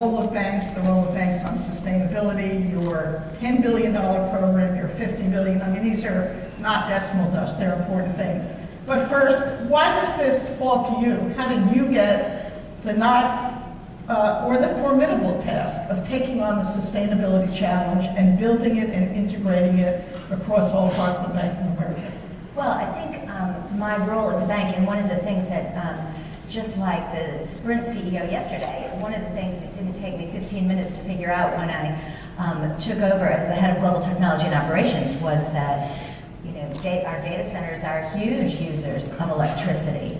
role of banks, the role of banks on sustainability, your $10 billion program, your $50 billion. I mean, these are not decimal dust, they're important things. But first, why does this fall to you? How did you get the or the formidable task of taking on the sustainability challenge and building it and integrating it across all parts of banking America? Well, I think my role at the bank, and one of the things that, just like the Sprint CEO yesterday, one of the things that didn't take me 15 minutes to figure out when I took over as the head of global technology and operations was that our data centers are huge users of electricity.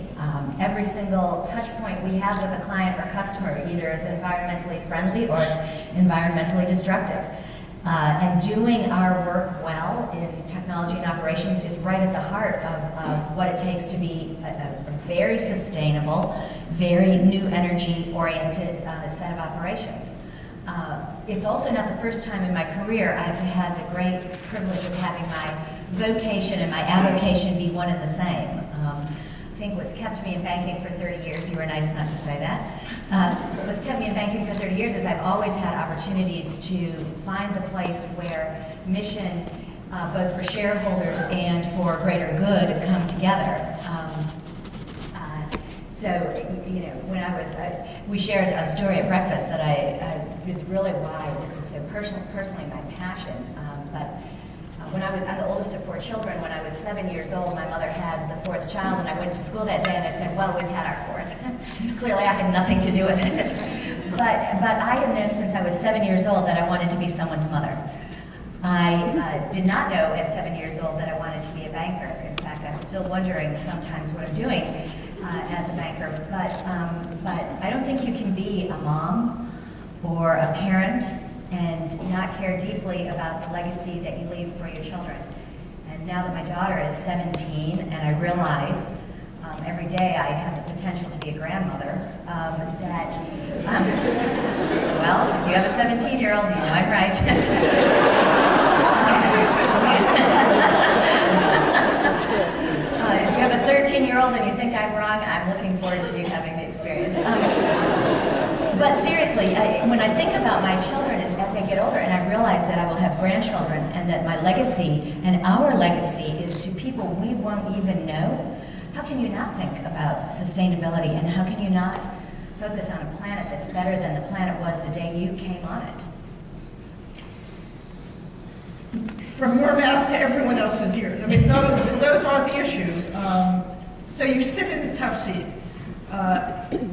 Every single touch point we have with a client or customer either is environmentally friendly or it's environmentally destructive. And doing our work well in technology and operations is right at the heart of what it takes to be a very sustainable, very new energy-oriented set of operations. It's also not the first time in my career I've had the great privilege of having my vocation and my avocation be one and the same. I think what's kept me in banking for 30 years, you were nice not to say that, what's kept me in banking for 30 years is I've always had opportunities to find the place where mission, both for shareholders and for greater good, come together. So, when I was, we shared a story at breakfast that it's really why this is so personally my passion. But when I'm the oldest of 4 children. When I was 7 years old, my mother had the 4th child, and I went to school that day and I said, well, we've had our 4th. Clearly I had nothing to do with it. But I have known since I was 7 years old that I wanted to be someone's mother. I did not know at 7 years old that I wanted to be a banker. In fact, I'm still wondering sometimes what I'm doing as a banker. But I don't think you can be a mom or a parent and not care deeply about the legacy that you leave for your children. And now that my daughter is 17 and I realize every day I have the potential to be a grandmother, well, if you have a 17-year-old, you know I'm right. If you have a 13-year-old and you think I'm wrong, I'm looking forward to you having the experience. But seriously, when I think about my children as they get older and I realize that I will have grandchildren and that my legacy and our legacy is to people we won't even know, how can you not think about sustainability and how can you not focus on a planet that's better than the planet was the day you came on it? From your mouth to everyone else's ears. I mean, those are the issues. So you sit in a tough seat.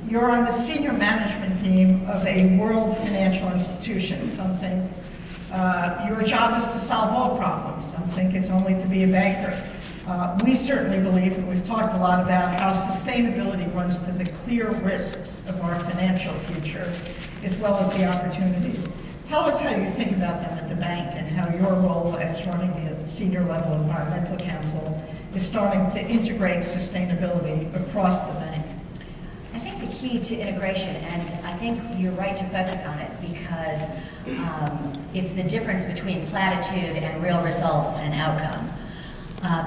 You're on the senior management team of a world financial institution. Some think your job is to solve all problems. Some think it's only to be a banker. We certainly believe, and we've talked a lot about how sustainability runs to the clear risks of our financial future, as well as the opportunities. Tell us how you think about them at the bank and how your role as running the senior level environmental council is starting to integrate sustainability across the bank. I think the key to integration, and I think you're right to focus on it because it's the difference between platitude and real results and outcome.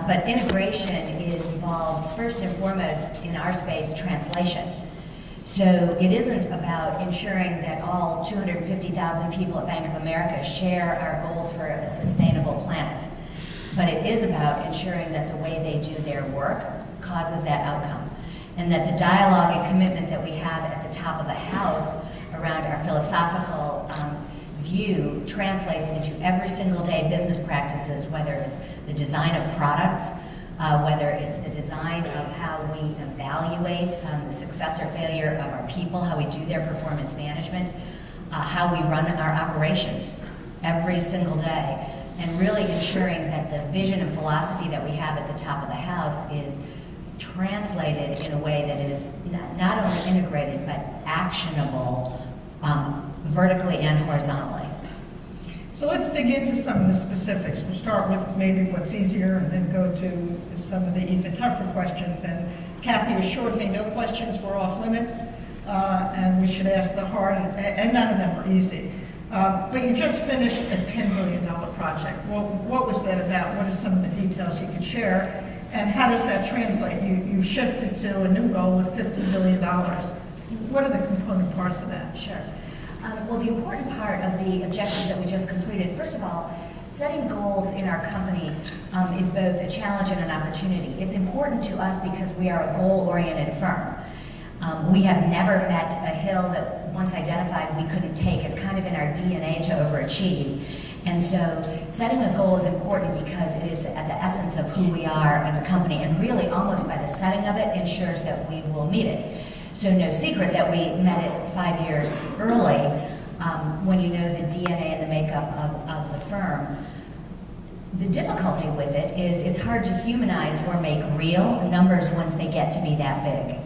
But integration involves, first and foremost, in our space, translation. So it isn't about ensuring that all 250,000 people at Bank of America share our goals for a sustainable planet. But it is about ensuring that the way they do their work causes that outcome. And that the dialogue and commitment that we have at the top of the house around our philosophical view translates into every single day business practices, whether it's the design of products, whether it's the design of how we evaluate the success or failure of our people, how we do their performance management, how we run our operations every single day, and really ensuring that the vision and philosophy that we have at the top of the house is translated in a way that is not only integrated but actionable vertically and horizontally. So let's dig into some of the specifics. We'll start with maybe what's easier and then go to some of the even tougher questions. And Kathy assured me no questions were off limits and we should ask the hard, and none of them are easy. But you just finished a $10 billion project. Well, what was that about? What are some of the details you could share? And how does that translate? You've shifted to a new goal of $50 billion. What are the component parts of that? Sure. Well, the important part of the objectives that we just completed, first of all, setting goals in our company is both a challenge and an opportunity. It's important to us because we are a goal-oriented firm. We have never met a hill that once identified we couldn't take. It's kind of in our DNA to overachieve. And so setting a goal is important because it is at the essence of who we are as a company, and really almost by the setting of it ensures that we will meet it. So no secret that we met it 5 years early when you know the DNA and the makeup of the firm. The difficulty with it is it's hard to humanize or make real numbers once they get to be that big.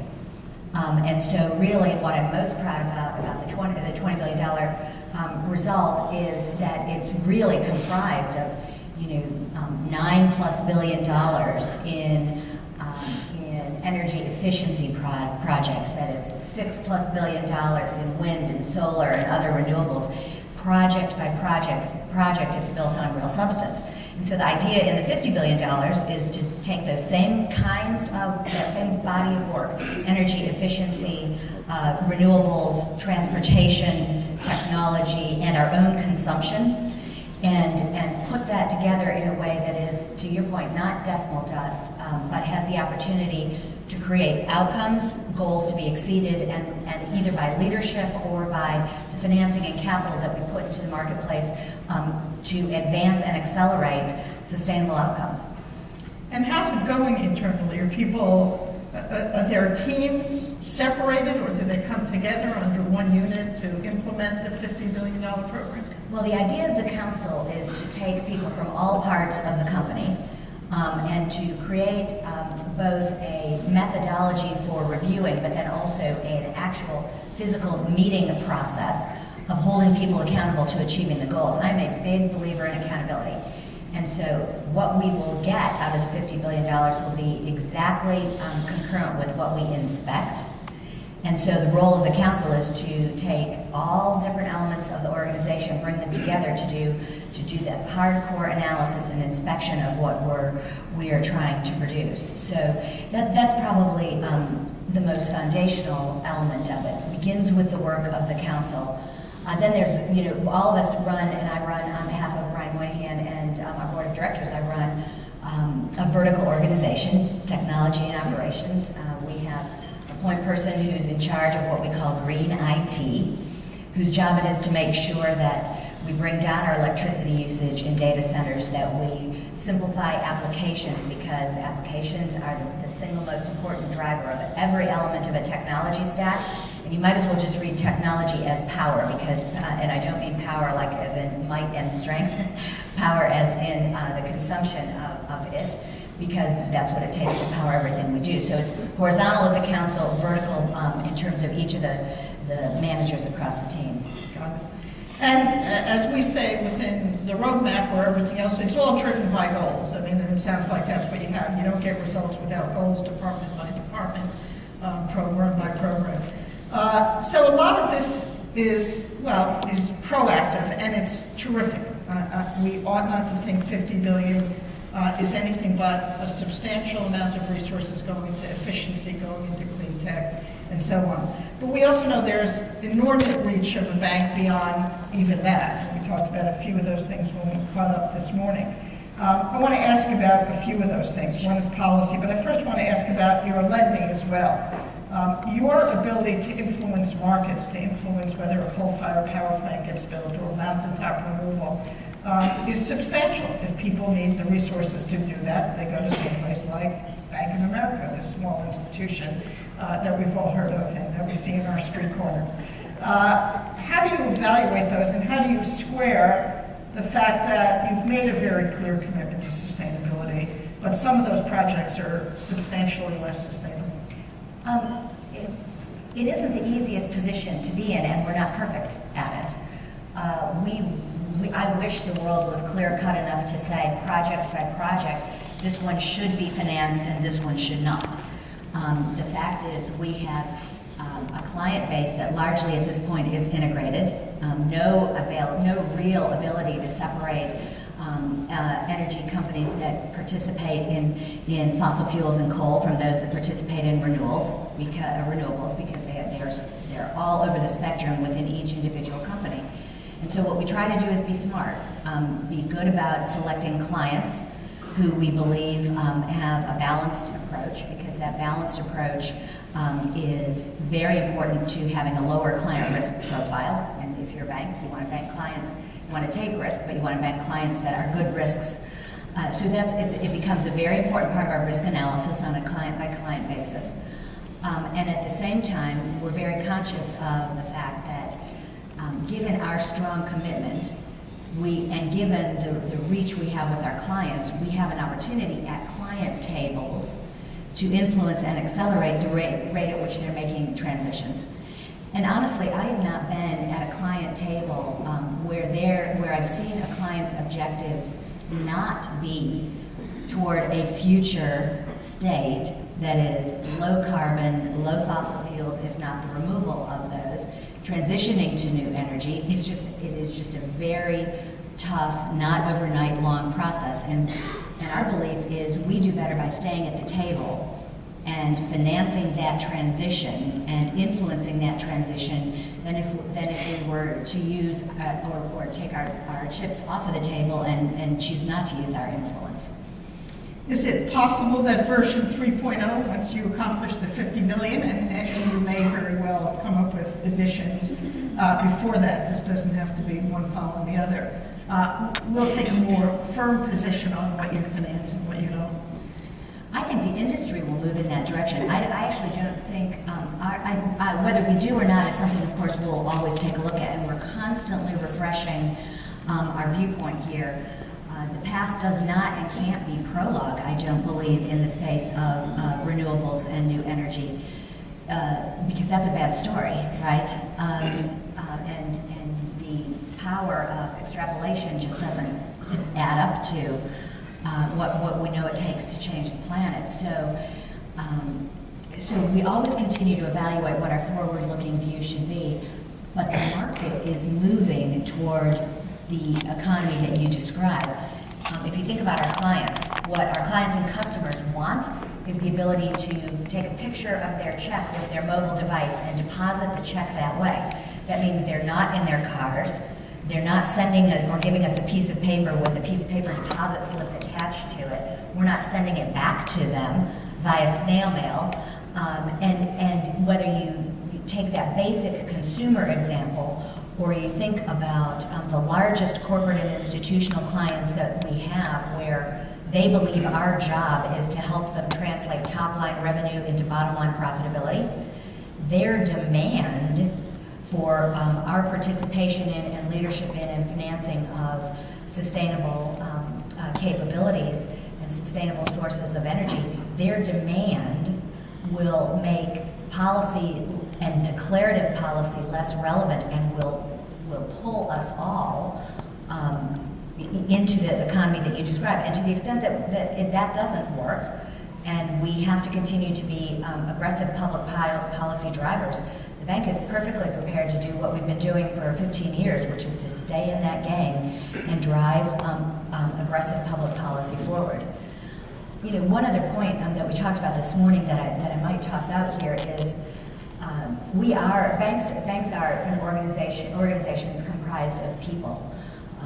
And so really what I'm most proud about the $20 billion result is that it's really comprised of, $9+ billion in energy efficiency projects, that it's $6+ billion in wind and solar and other renewables. Project by project, it's built on real substance. And so the idea in the $50 billion is to take those same kinds of, that same body of work, energy efficiency, renewables, transportation, technology, and our own consumption, and put that together in a way that is, to your point, not decimal dust, but has the opportunity to create outcomes, goals to be exceeded, and either by leadership or by the financing and capital that we put into the marketplace to advance and accelerate sustainable outcomes. And how's it going internally? Are people, are their teams separated, or do they come together under one unit to implement the $50 billion program? Well, the idea of the council is to take people from all parts of the company and to create both a methodology for reviewing, but then also an actual physical meeting process of holding people accountable to achieving the goals. I'm a big believer in accountability. And so what we will get out of the $50 billion will be exactly concurrent with what we inspect. And so the role of the council is to take all different elements of the organization, bring them together to do that hardcore analysis and inspection of what we are trying to produce. So that's probably the most foundational element of it. It begins with the work of the council. Then there's, all of us run, and I run on behalf of Brian Moynihan and our board of directors, I run a vertical organization, technology and operations. We have a point person who's in charge of what we call green IT, whose job it is to make sure that we bring down our electricity usage in data centers, that we simplify applications, because applications are the single most important driver of every element of a technology stack. And you might as well just read technology as power, because, and I don't mean power like as in might and strength, power as in the consumption of it, because that's what it takes to power everything we do. So it's horizontal at the council, vertical in terms of each of the managers across the team. Got it. And as we say within the roadmap or everything else, it's all driven by goals. I mean, and it sounds like that's what you have. You don't get results without goals, department by department, program by program. So a lot of this is proactive, and it's terrific. We ought not to think $50 billion is anything but a substantial amount of resources going into efficiency, going into clean tech, and so on. But we also know there's inordinate reach of a bank beyond even that. We talked about a few of those things when we caught up this morning. I want to ask about a few of those things. One is policy, but I first want to ask about your lending as well. Your ability to influence markets, to influence whether a coal-fired power plant gets built or mountaintop removal, is substantial. If people need the resources to do that, they go to someplace like Bank of America, this small institution that we've all heard of and that we see in our street corners. How do you evaluate those, and how do you square the fact that you've made a very clear commitment to sustainability, but some of those projects are substantially less sustainable? It isn't the easiest position to be in, and we're not perfect at it. I wish the world was clear-cut enough to say, project by project, this one should be financed and this one should not. The fact is, we have a client base that largely at this point is integrated. No real ability to separate energy companies that participate in fossil fuels and coal from those that participate in renewables because they're all over the spectrum within each individual company. so what we try to do is be smart, be good about selecting clients who we believe have a balanced approach, because that balanced approach is very important to having a lower client risk profile. And if you're a bank, you want to bank clients, you want to take risk, but you want to bank clients that are good risks. So it becomes a very important part of our risk analysis on a client-by-client basis. And at the same time, we're very conscious of the fact that given our strong commitment, and given the reach we have with our clients, we have an opportunity at client tables to influence and accelerate the rate at which they're making transitions. And honestly, I have not been at a client table where I've seen a client's objectives not be toward a future state that is low carbon, low fossil fuels, if not the removal of those, transitioning to new energy. It is just a very tough, not overnight long process. And our belief is we do better by staying at the table and financing that transition and influencing that transition than if we were to use or take our chips off of the table and choose not to use our influence. Is it possible that version 3.0, once you accomplish the 50 million, and you may very well come up with additions before that, this doesn't have to be one following the other, will take a more firm position on what you finance and what you don't? I think the industry will move in that direction. I actually don't think, whether we do or not is something, of course, we'll always take a look at, and we're constantly refreshing our viewpoint here. The past does not and can't be prologue, I don't believe, in the space of renewables and new energy, because that's a bad story, right? And the power of extrapolation just doesn't add up to what we know it takes to change the planet. So we always continue to evaluate what our forward-looking view should be, but the market is moving toward the economy that you describe. If you think about our clients, what our clients and customers want is the ability to take a picture of their check with their mobile device and deposit the check that way. That means they're not in their cars, they're not sending or giving us a piece of paper with a piece of paper deposit slip attached to it. We're not sending it back to them via snail mail. And whether you take that basic consumer example, or you think about the largest corporate and institutional clients that we have, where they believe our job is to help them translate top-line revenue into bottom-line profitability, their demand for our participation in and leadership in and financing of sustainable capabilities and sustainable sources of energy, their demand will make policy and declarative policy less relevant and will pull us all into the economy that you described. And to the extent that doesn't work, and we have to continue to be aggressive public policy drivers, the bank is perfectly prepared to do what we've been doing for 15 years, which is to stay in that game and drive aggressive public policy forward. You know, one other point that we talked about this morning that I might toss out here is banks are an organizations comprised of people.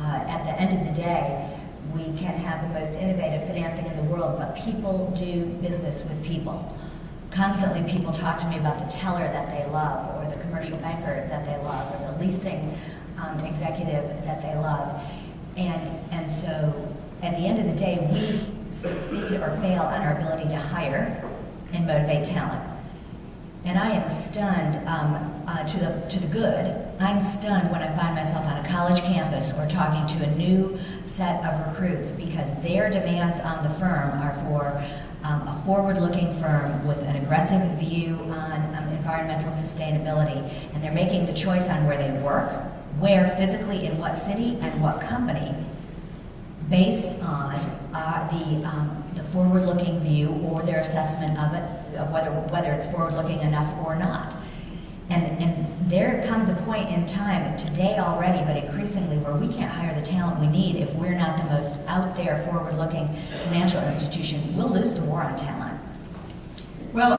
At the end of the day, we can have the most innovative financing in the world, but people do business with people. Constantly people talk to me about the teller that they love, or the commercial banker that they love, or the leasing executive that they love. And so at the end of the day, we succeed or fail on our ability to hire and motivate talent. And I am stunned to the good. I'm stunned when I find myself on a college campus or talking to a new set of recruits, because their demands on the firm are for a forward-looking firm with an aggressive view on environmental sustainability, and they're making the choice on where they work, where physically, in what city, and what company, based on the forward-looking view or their assessment of it, of whether it's forward-looking enough or not. And there comes a point in time, today already, but increasingly, where we can't hire the talent we need if we're not the most out there, forward-looking financial institution. We'll lose the war on talent. Well,